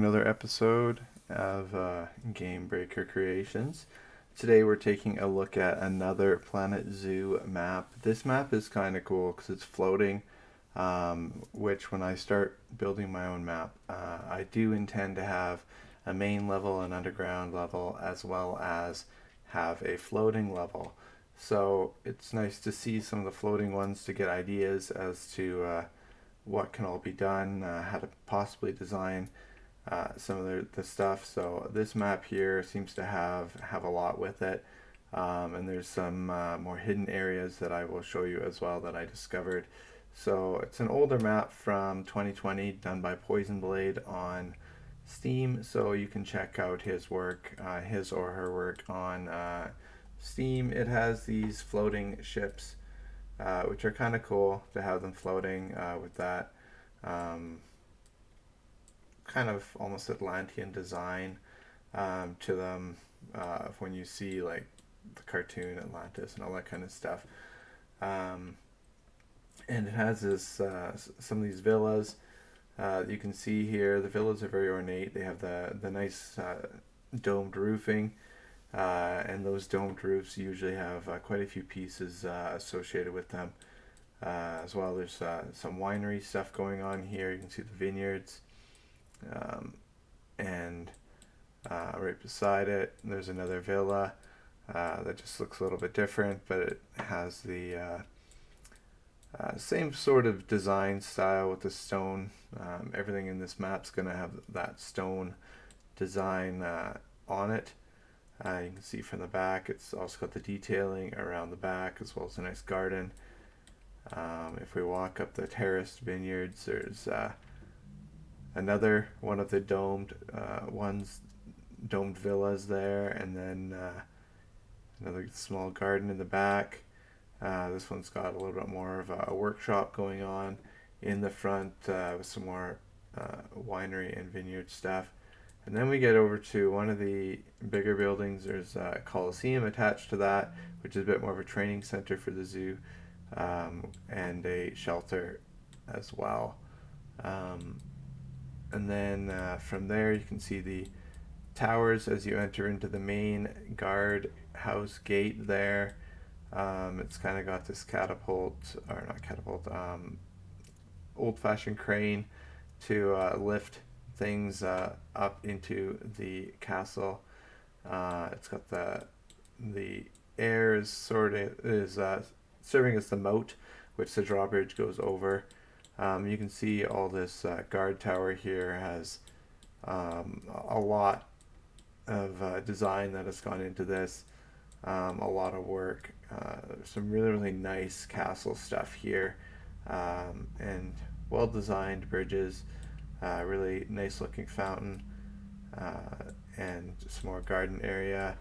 Another episode of Game Breaker Creations. Today we're taking a look at another Planet Zoo map. This map is kind of cool because it's floating, which when I start building my own map, I do intend to have a main level, an underground level, as well as have a floating level. So it's nice to see some of the floating ones to get ideas as to what can all be done, how to possibly design some of the stuff. So this map here seems to have a lot with it, and there's some more hidden areas that I will show you as well that I discovered. So it's an older map from 2020 done by Poisonblade on Steam, so you can check out his work, his or her work on Steam. It has these floating ships, which are kind of cool to have them floating with that. Um, Kind of almost Atlantean design to them when you see like the cartoon Atlantis and all that kind of stuff. Um, and it has this some of these villas you can see here. The villas are very ornate. They have the nice domed roofing, and those domed roofs usually have quite a few pieces associated with them. As well, there's some winery stuff going on here. You can see the vineyards. Um, and right beside it, there's another villa that just looks a little bit different, but it has the same sort of design style with the stone. Everything in this map's going to have that stone design on it. You can see from the back, it's also got the detailing around the back as well as a nice garden. If we walk up the terraced vineyards, there's another one of the domed villas there, and then another small garden in the back. This one's got a little bit more of a workshop going on in the front with some more winery and vineyard stuff. And then we get over to one of the bigger buildings. There's a Coliseum attached to that, which is a bit more of a training center for the zoo, and a shelter as well. Um, and then from there, you can see the towers as you enter into the main guard house gate there. It's kind of got this catapult, or not catapult, old fashioned crane to lift things up into the castle. It's got the air is serving as the moat, which the drawbridge goes over. You can see all this guard tower here has a lot of design that has gone into this, a lot of work. There's some really nice castle stuff here, and well designed bridges, really nice looking fountain, and some more garden area,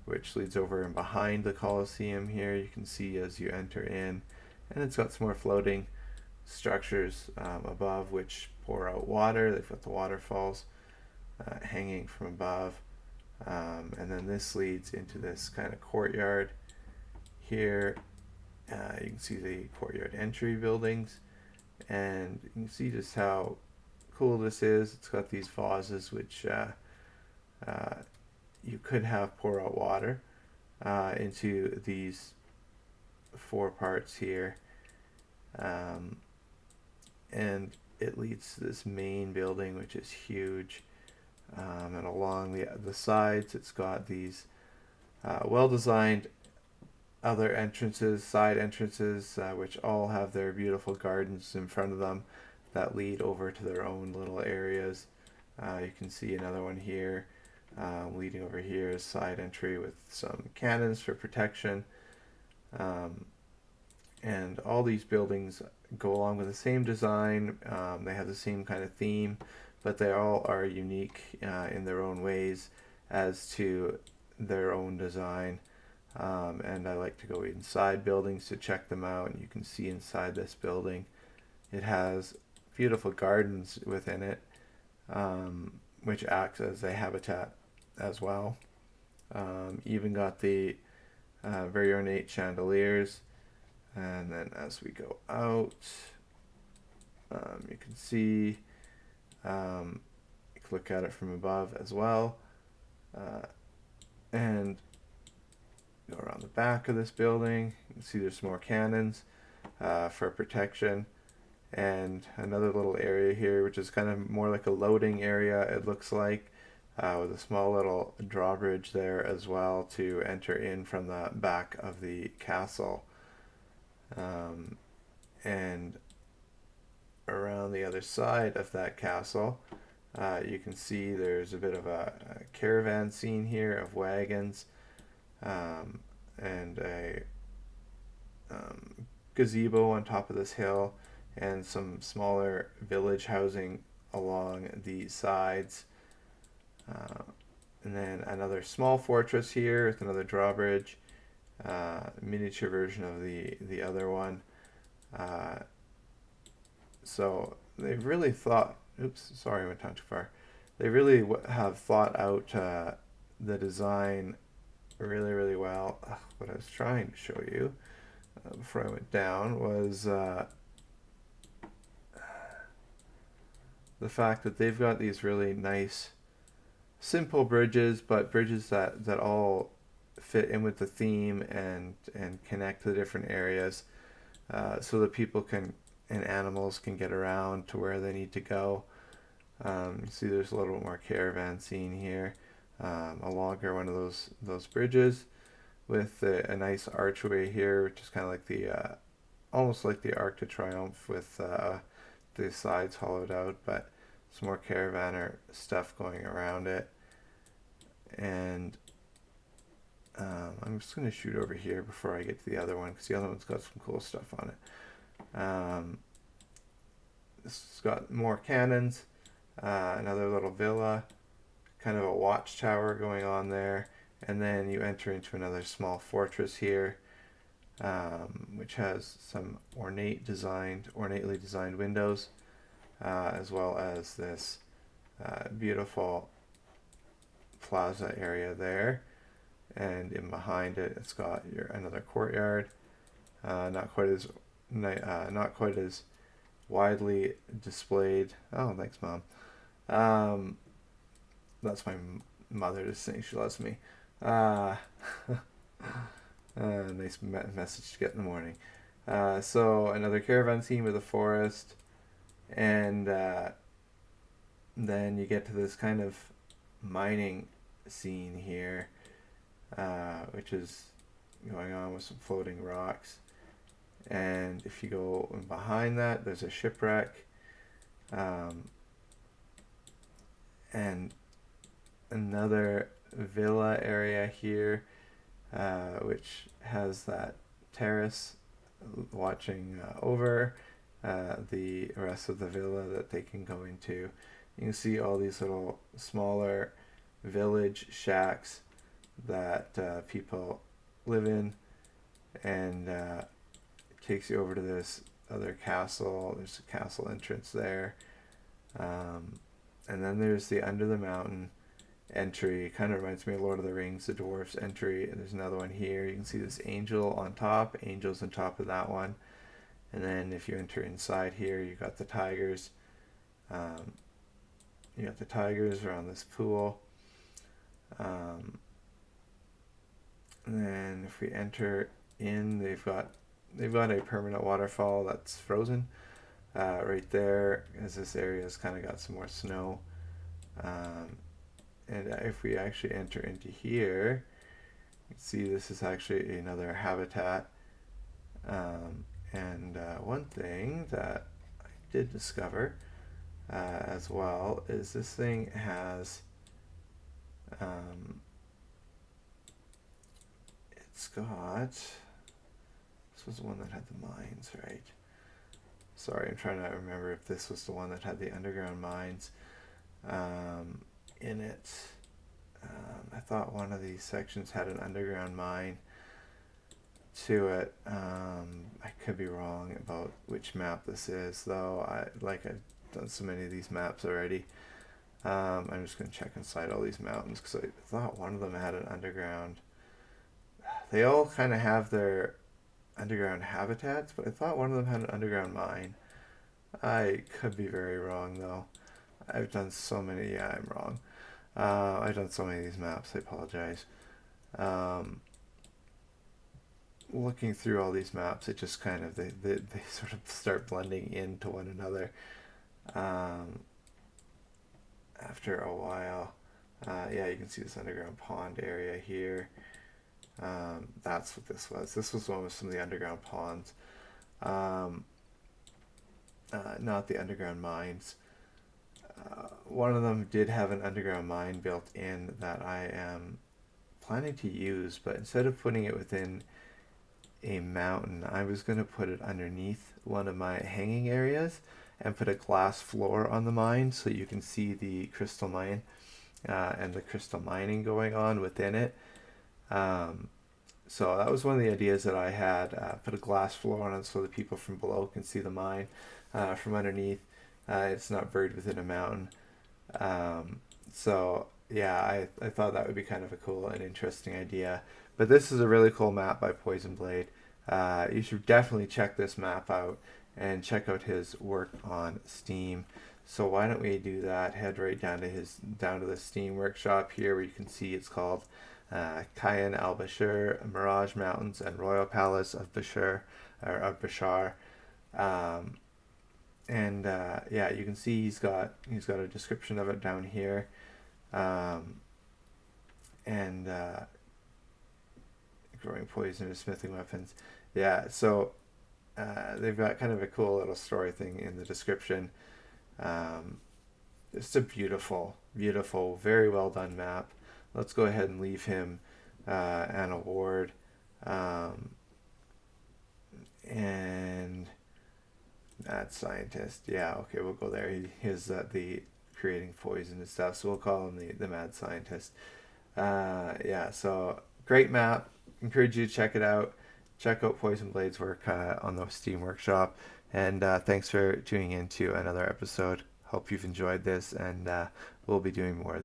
which leads over and behind the Colosseum here. You can see as you enter in, and it's got some more floating structures above which pour out water. They've got the waterfalls hanging from above. And then this leads into this kind of courtyard here. You can see the courtyard entry buildings, and you can see just how cool this is. It's got these vases which uh, you could have pour out water into these four parts here. Um, and it leads to this main building, which is huge. And along the sides, it's got these well designed other entrances, side entrances, which all have their beautiful gardens in front of them that lead over to their own little areas. You can see another one here leading over here, side entry with some cannons for protection. Um, and all these buildings go along with the same design. They have the same kind of theme, but they all are unique in their own ways as to their own design. And I like to go inside buildings to check them out. And you can see inside this building, it has beautiful gardens within it, which acts as a habitat as well. Even got the very ornate chandeliers. And then as we go out, you can see quick look at it from above as well. And go around the back of this building. You can see there's more cannons for protection. And another little area here, which is kind of more like a loading area, it looks like, with a small little drawbridge there as well to enter in from the back of the castle. And around the other side of that castle, you can see there's a bit of a caravan scene here of wagons, and a gazebo on top of this hill, and some smaller village housing along the sides. And then another small fortress here with another drawbridge, miniature version of the other one. So they've really thought, oops, sorry, I went down too far. They really have thought out the design really, really well. What I was trying to show you before I went down was the fact that they've got these really nice, simple bridges, but bridges that all fit in with the theme and connect to the different areas, so that people can and animals can get around to where they need to go. You see there's a little bit more caravan scene here, a longer one of those bridges with a nice archway here, which is kind of like the almost like the Arc de Triomphe with the sides hollowed out, but some more caravaner stuff going around it. And I'm just going to shoot over here before I get to the other one, because the other one's got some cool stuff on it. This has got more cannons, another little villa, kind of a watchtower going on there, and then you enter into another small fortress here, which has some ornately designed windows, as well as this beautiful plaza area there. And in behind it, it's got another courtyard, not quite as widely displayed. Oh, thanks, Mom. That's my mother just saying she loves me. Nice message to get in the morning. So another caravan scene with a forest, and then you get to this kind of mining scene here, which is going on with some floating rocks. And if you go behind that, there's a shipwreck, and another villa area here, which has that terrace watching over the rest of the villa that they can go into. You can see all these little smaller village shacks that people live in, and it takes you over to this other castle. There's a castle entrance there, and then there's the under the mountain entry. Kind of reminds me of Lord of the Rings, the dwarf's entry. And there's another one here. You can see this angel on top, angels on top of that one. And then if you enter inside here, you got the tigers. You got the tigers around this pool. And then if we enter in, they've got a permanent waterfall that's frozen right there, as this area has kind of got some more snow. And if we actually enter into here, you can see this is actually another habitat. And one thing that I did discover as well is this thing has it's got, this was the one that had the mines, right? Sorry, I'm trying to remember if this was the one that had the underground mines in it. I thought one of these sections had an underground mine to it. I could be wrong about which map this is, though. I've done so many of these maps already. I'm just going to check inside all these mountains, because I thought one of them had an underground. They all kind of have their underground habitats, but I thought one of them had an underground mine. I could be very wrong, though. I've done so many. Yeah, I'm wrong. I've done so many of these maps. I apologize. Um, Looking through all these maps, it just kind of they sort of start blending into one another um, after a while. Yeah, you can see this underground pond area here. That's what this was. This was one with some of the underground ponds, um, not the underground mines. One of them did have an underground mine built in that I am planning to use, but instead of putting it within a mountain, I was going to put it underneath one of my hanging areas and put a glass floor on the mine so you can see the crystal mine and the crystal mining going on within it. Um, so that was one of the ideas that I had. Put a glass floor on it so the people from below can see the mine from underneath. It's not buried within a mountain. Um, so yeah, I thought that would be kind of a cool and interesting idea. But this is a really cool map by Poisonblade. You should definitely check this map out and check out his work on Steam. So why don't we do that? Head right down to the Steam workshop here, where you can see it's called Kayan, al-Bashar, Mirage Mountains, and Royal Palace of Bashar, or of Bashar. Um, and yeah, you can see he's got a description of it down here, um, and growing poison and smithing weapons. Yeah, so they've got kind of a cool little story thing in the description. Um, it's a beautiful, beautiful, very well done map. Let's go ahead and leave him an award. Um, and Mad scientist. Yeah, okay, we'll go there. He's the creating poison and stuff, so we'll call him the mad scientist. Yeah, so great map. Encourage you to check it out. Check out Poisonblade's work on the Steam Workshop. And thanks for tuning in to another episode. Hope you've enjoyed this, and we'll be doing more.